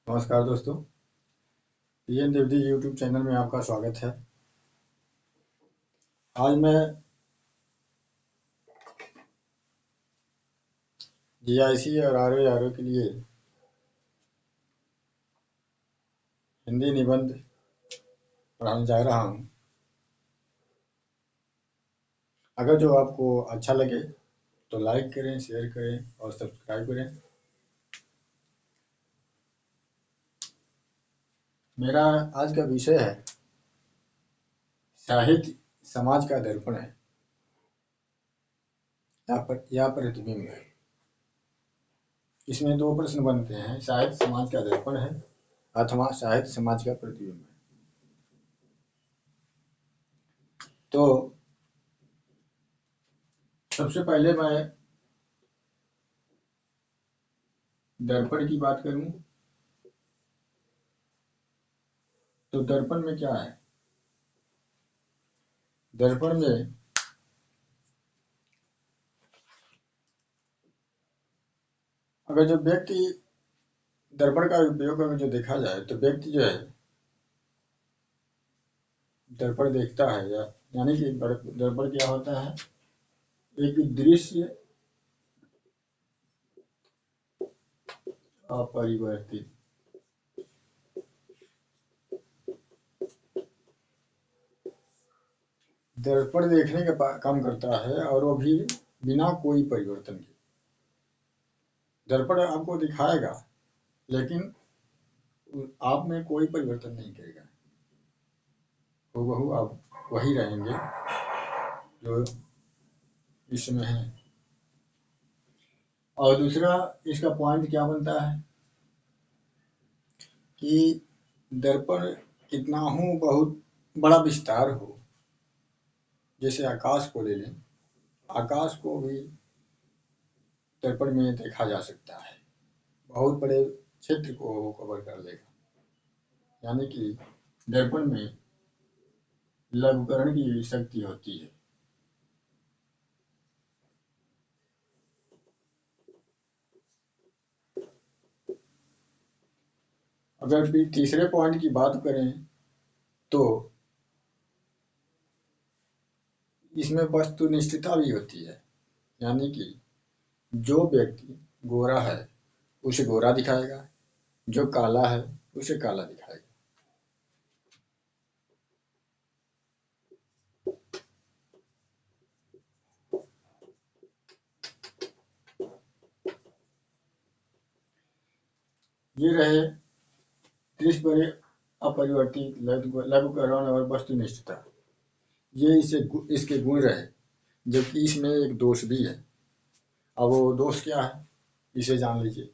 नमस्कार दोस्तों, PN देवदी YouTube channel में आपका स्वागत है। आज मैं जीआईसी और आरओ के लिए हिंदी निबंध पढ़ाने जा रहा हूँ। अगर जो आपको अच्छा लगे तो लाइक करें, शेयर करें और सब्सक्राइब करें। मेरा आज का विषय है साहित्य समाज का दर्पण है या प्रतिबिंब है। इसमें दो प्रश्न बनते हैं, साहित्य समाज का दर्पण है अथवा साहित्य समाज का प्रतिबिंब है। तो सबसे पहले मैं दर्पण की बात करूं तो दर्पण में क्या है? दर्पण में अगर जो व्यक्ति दर्पण का उपयोग अगर जो देखा जाए तो व्यक्ति जो है दर्पण देखता है यानी कि दर्पण क्या होता है? एक दृश्य अपरिवर्तित दर्पण देखने का काम करता है और वो भी बिना कोई परिवर्तन के। दर्पण आपको दिखाएगा लेकिन आप में कोई परिवर्तन नहीं करेगा, हूबहू आप वही रहेंगे जो इसमें है। और दूसरा इसका पॉइंट क्या बनता है कि दर्पण कितना हो बहुत बड़ा विस्तार हो। जैसे आकाश को ले लें, आकाश को भी दर्पण में देखा जा सकता है, बहुत बड़े क्षेत्र को कवर कर लेगा। यानी कि दर्पण में लघुकरण की शक्ति होती है। अगर फिर तीसरे पॉइंट की बात करें तो इसमें वस्तुनिष्ठता भी होती है। यानी कि जो व्यक्ति गोरा है उसे गोरा दिखाएगा, जो काला है उसे काला दिखाएगा। ये रहे दृश्य पर अपरिवर्तित लघुकरण और वस्तुनिष्ठता, ये इसके गुण रहे। जबकि इसमें एक दोष भी है। अब वो दोष क्या है इसे जान लीजिए।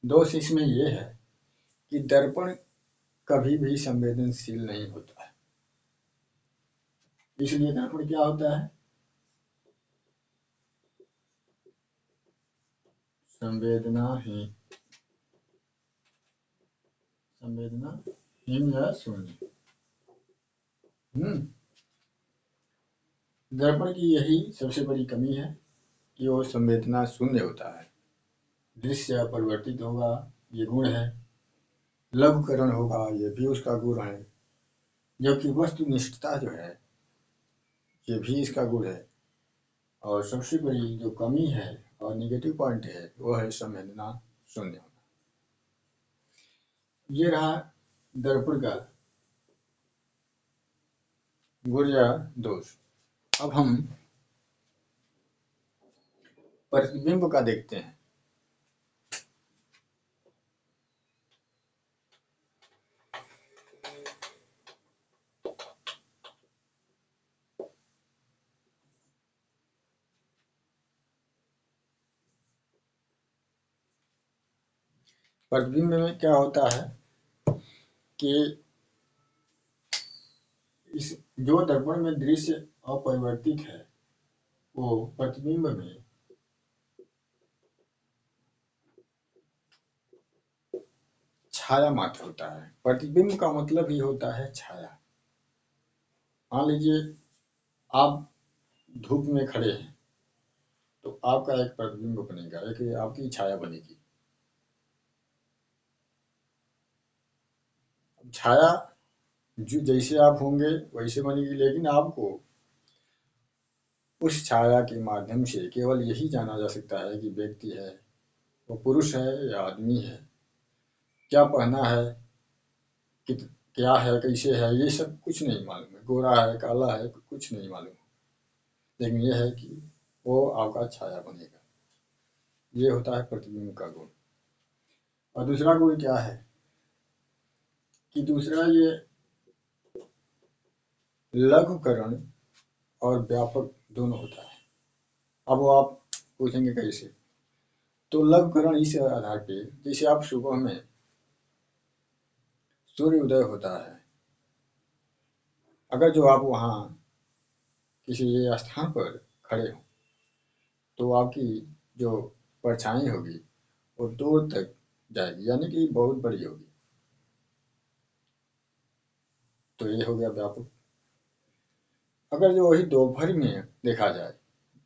दोष इसमें ये है कि दर्पण कभी भी संवेदनशील नहीं होता है। इसलिए दर्पण क्या होता है? संवेदनाहीन या शून्य। दर्पण की यही सबसे बड़ी कमी है कि वो संवेदना शून्य होता है। दृश्य अपरिवर्तित होगा, ये गुण है। लघुकरण होगा, ये भी उसका गुण है। जबकि वस्तुनिष्ठता जो है ये भी इसका गुण है। और सबसे बड़ी जो कमी है और निगेटिव पॉइंट है वो है संवेदना शून्य होना। ये रहा दर्पण का गुण या दोष। अब हम प्रतिबिंब का देखते हैं। प्रतिबिंब में क्या होता है कि इस जो दर्पण में दृश्य अपरिवर्तित है वो प्रतिबिंब में छाया मात्र होता है। प्रतिबिंब का मतलब ही होता है छाया। मान लीजिए आप धूप में खड़े हैं तो आपका एक प्रतिबिंब बनेगा, एक आपकी छाया बनेगी। छाया जो जैसे आप होंगे वैसे बनेगी, लेकिन आपको उस छाया के माध्यम से केवल यही जाना जा सकता है कि व्यक्ति है वो पुरुष है या आदमी है, क्या पहना है, कित क्या है, कैसे है, ये सब कुछ नहीं मालूम है, गोरा है काला है कुछ नहीं मालूम, लेकिन ये है कि वो आपका छाया बनेगा। ये होता है प्रतिबिंब का गुण। और दूसरा गुण क्या है कि दूसरा ये लघुकरण और व्यापक दोनों होता है। अब वो आप पूछेंगे कैसे, तो लघुकरण इस आधार पे, जैसे आप सुबह में सूर्य उदय होता है, अगर जो आप वहाँ किसी स्थान पर खड़े हो तो आपकी जो परछाई होगी वो दूर तक जाएगी, यानी कि बहुत बड़ी होगी। तो ये हो गया व्यापक। अगर जो वही दोपहर में देखा जाए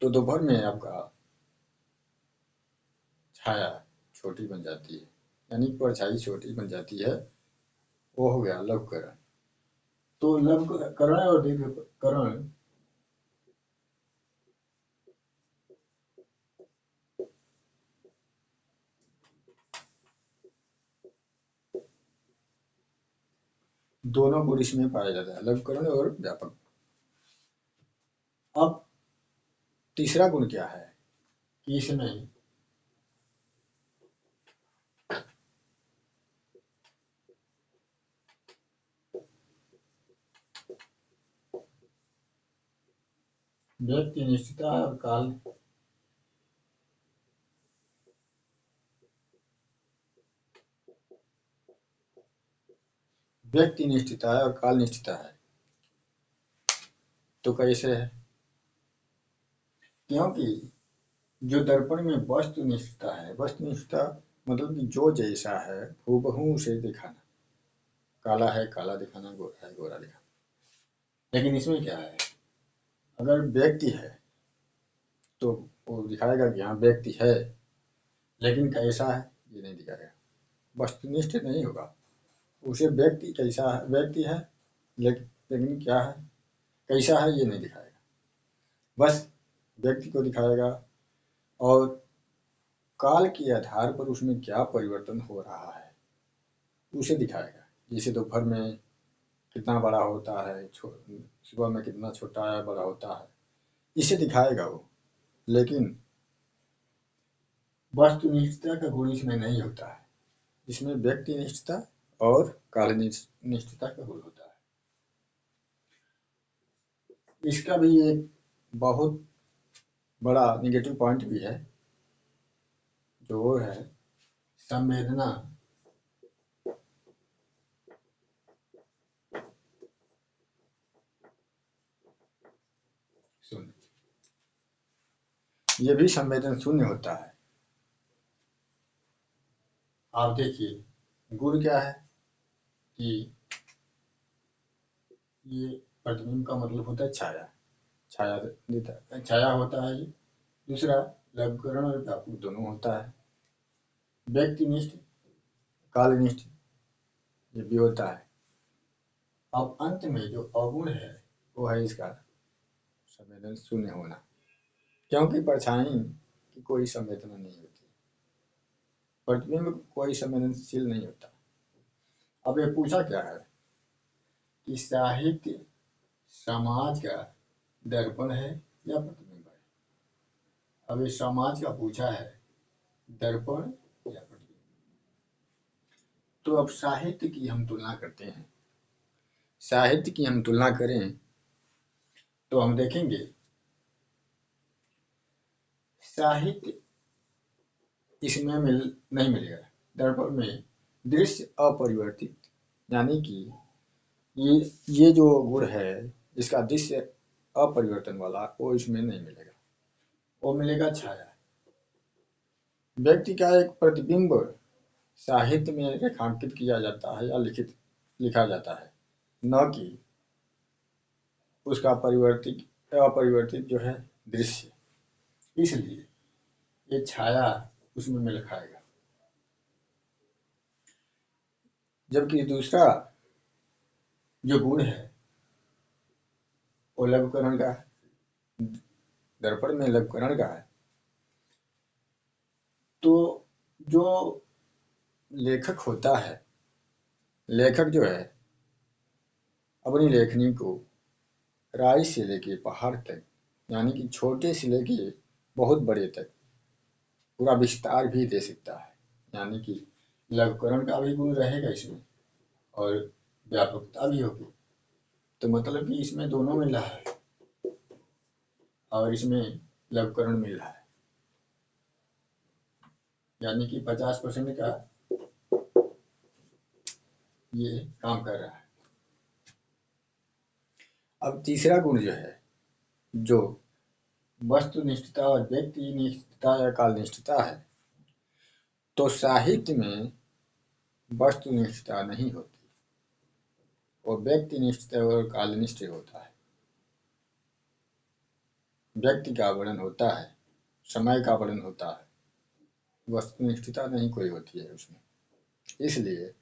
तो दोपहर में आपका छाया छोटी बन जाती है, यानी परछाई छोटी बन जाती है, वो हो गया लघुकरण। तो लघुकरण और दीर्घकरण दोनों गुण इसमें पाया जाता है, लघुकरण और व्यापक। अब तीसरा गुण क्या है कि इसमें व्यक्ति निष्ठता और काल व्यक्ति निष्ठता है और काल निष्ठता है। तो कैसे है, क्योंकि जो दर्पण में वस्तुनिष्ठता है, वस्तुनिष्ठता मतलब कि जो जैसा है हूबहू उसे दिखाना, काला है काला दिखाना, गोरा है गोरा दिखाना। लेकिन इसमें क्या है, अगर व्यक्ति है तो वो दिखाएगा कि हाँ व्यक्ति है, लेकिन कैसा है ये नहीं दिखाएगा, वस्तुनिष्ठ नहीं होगा। उसे व्यक्ति कैसा है, व्यक्ति है लेकिन क्या है कैसा है ये नहीं दिखाएगा, बस व्यक्ति को दिखाएगा। और काल के आधार पर उसमें क्या परिवर्तन हो रहा है उसे दिखाएगा। जैसे दोपहर में कितना बड़ा होता है, सुबह में कितना छोटा या बड़ा होता है, इसे दिखाएगा वो। लेकिन वस्तुनिष्ठता का गुण इसमें नहीं होता है, इसमें व्यक्ति निष्ठता और काल निष्ठता का गुण होता है। इसका भी एक बहुत बड़ा निगेटिव पॉइंट भी है, जो वो है संवेदना। शून्य, ये भी संवेदन शून्य होता है। आप देखिए गुण क्या है कि ये प्रतिबिंब का मतलब होता है छाया, छाया देता है, छाया होता है ये। दूसरा लघुकरण और व्यापक दोनों होता है। व्यक्तिनिष्ठ कालनिष्ठ ये भी होता है। अब अंत में जो अवगुण है वो है इसका संवेदन शून्य होना, क्योंकि परछाई की कोई संवेदना नहीं होती, प्रतिबिंब कोई संवेदनशील नहीं होता। अब ये पूछा क्या है कि साहित्य समाज का दर्पण है या प्रतिबिंब है। अब ये समाज का पूछा है, दर्पण या प्रतिबिंब। तो अब साहित्य की हम तुलना करते हैं, साहित्य की हम तुलना करें तो हम देखेंगे साहित्य इसमें नहीं मिलेगा। दर्पण में दृश्य अपरिवर्तित, यानी कि ये जो गुण है इसका दृश्य अपरिवर्तन वाला वो इसमें नहीं मिलेगा, वो मिलेगा छाया। व्यक्ति का एक प्रतिबिंब साहित्य में रेखांकित किया जाता है या लिखा जाता है, न कि उसका परिवर्तित अपरिवर्तित जो है दृश्य। इसलिए ये छाया उसमें मिल खाएगा। जबकि दूसरा जो गुण है वो लघुकरण का है, दर्पण में लघुकरण का है। तो जो लेखक होता है, लेखक जो है अपनी लेखनी को राई से लेके पहाड़ तक, यानी कि छोटे से लेके बहुत बड़े तक पूरा विस्तार भी दे सकता है। यानी कि लघुकरण का भी गुण रहेगा इसमें और व्यापकता भी होगी। तो मतलब कि इसमें दोनों मिल रहा है और इसमें लघुकरण मिल रहा है, यानी कि 50% का ये काम कर रहा है। अब तीसरा गुण जो है, जो वस्तुनिष्ठता और व्यक्ति निष्ठता या कालनिष्ठता है, तो साहित्य में वस्तुनिष्ठता नहीं होती और व्यक्तिनिष्ठ और कालनिष्ठ होता है। व्यक्ति का वर्णन होता है, समय का वर्णन होता है, वस्तुनिष्ठता नहीं कोई होती है उसमें। इसलिए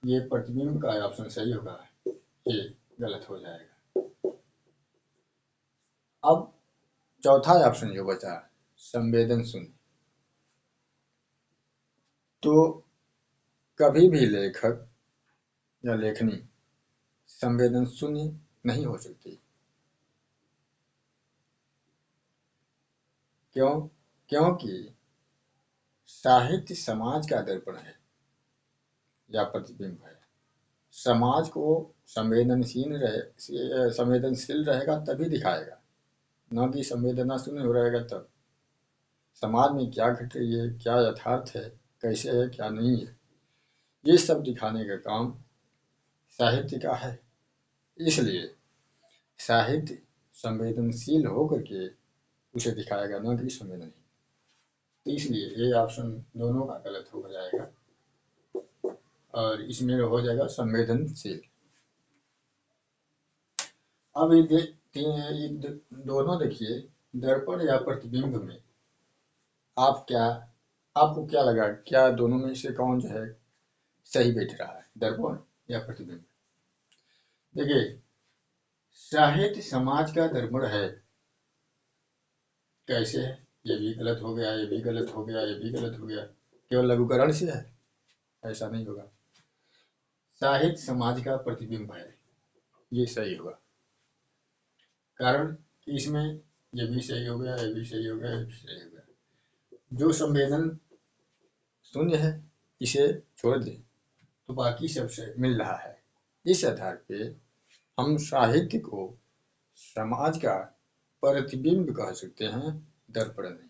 ये प्रतिबिंब का ऑप्शन सही होगा, ये गलत हो जाएगा। अब चौथा ऑप्शन जो बचा संवेदन शून्य, तो कभी भी लेखक या लेखनी संवेदन शून्य नहीं हो सकती। क्यों? क्योंकि साहित्य समाज का दर्पण है या प्रतिबिंब है। समाज को संवेदनशील रहेगा तभी दिखाएगा, न कि संवेदना शून्य हो रहेगा तब। समाज में क्या घट रही है, क्या यथार्थ है, कैसे है, क्या नहीं है, ये सब दिखाने का काम साहित्य का है। इसलिए साहित्य संवेदनशील होकर के उसे दिखाएगा, न कि संवेदनहीन। तो इसलिए ये ऑप्शन दोनों का गलत हो जाएगा और इसमें हो जाएगा संवेदनशील। अब ये दोनों देखिए, दर्पण या प्रतिबिंब में आपको क्या लगा, क्या दोनों में से कौन जो है सही बैठ रहा है, दर्पण या प्रतिबिंब? देखिए, साहित्य समाज का दर्पण है। कैसे है? ये भी गलत हो गया, ये भी गलत हो गया, ये भी गलत हो गया, केवल लघुकरण से है, ऐसा नहीं होगा। साहित्य समाज का प्रतिबिंब है, ये सही होगा। कारण कि इसमें ये भी सही हो गया, ये भी सही हो गया, ये भी सही हो गया। जो संवेदन शून्य है इसे छोड़ दें तो बाकी सबसे मिल रहा है। इस आधार पे हम साहित्य को समाज का प्रतिबिंब कह सकते हैं, दर्पण नहीं।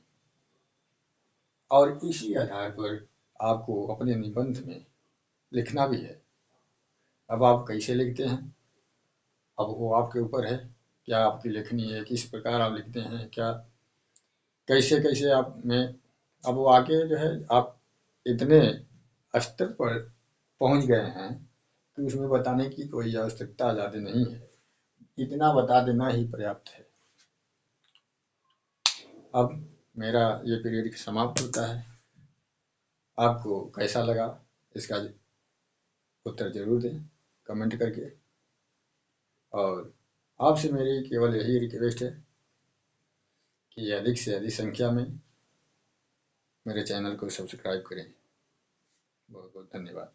और इसी आधार पर आपको अपने निबंध में लिखना भी है। अब आप कैसे लिखते हैं, अब वो आपके ऊपर है, क्या आपकी लेखनी है, किस प्रकार आप लिखते हैं, क्या कैसे कैसे आप में। अब वो आगे जो है आप इतने स्तर पर पहुंच गए हैं कि उसमें बताने की कोई आवश्यकता ज़्यादा नहीं है, इतना बता देना ही पर्याप्त है। अब मेरा ये पीरियड समाप्त होता है। आपको कैसा लगा इसका उत्तर जरूर दें कमेंट करके, और आपसे मेरी केवल यही रिक्वेस्ट है कि अधिक से अधिक संख्या में मेरे चैनल को सब्सक्राइब करें। बहुत बहुत धन्यवाद।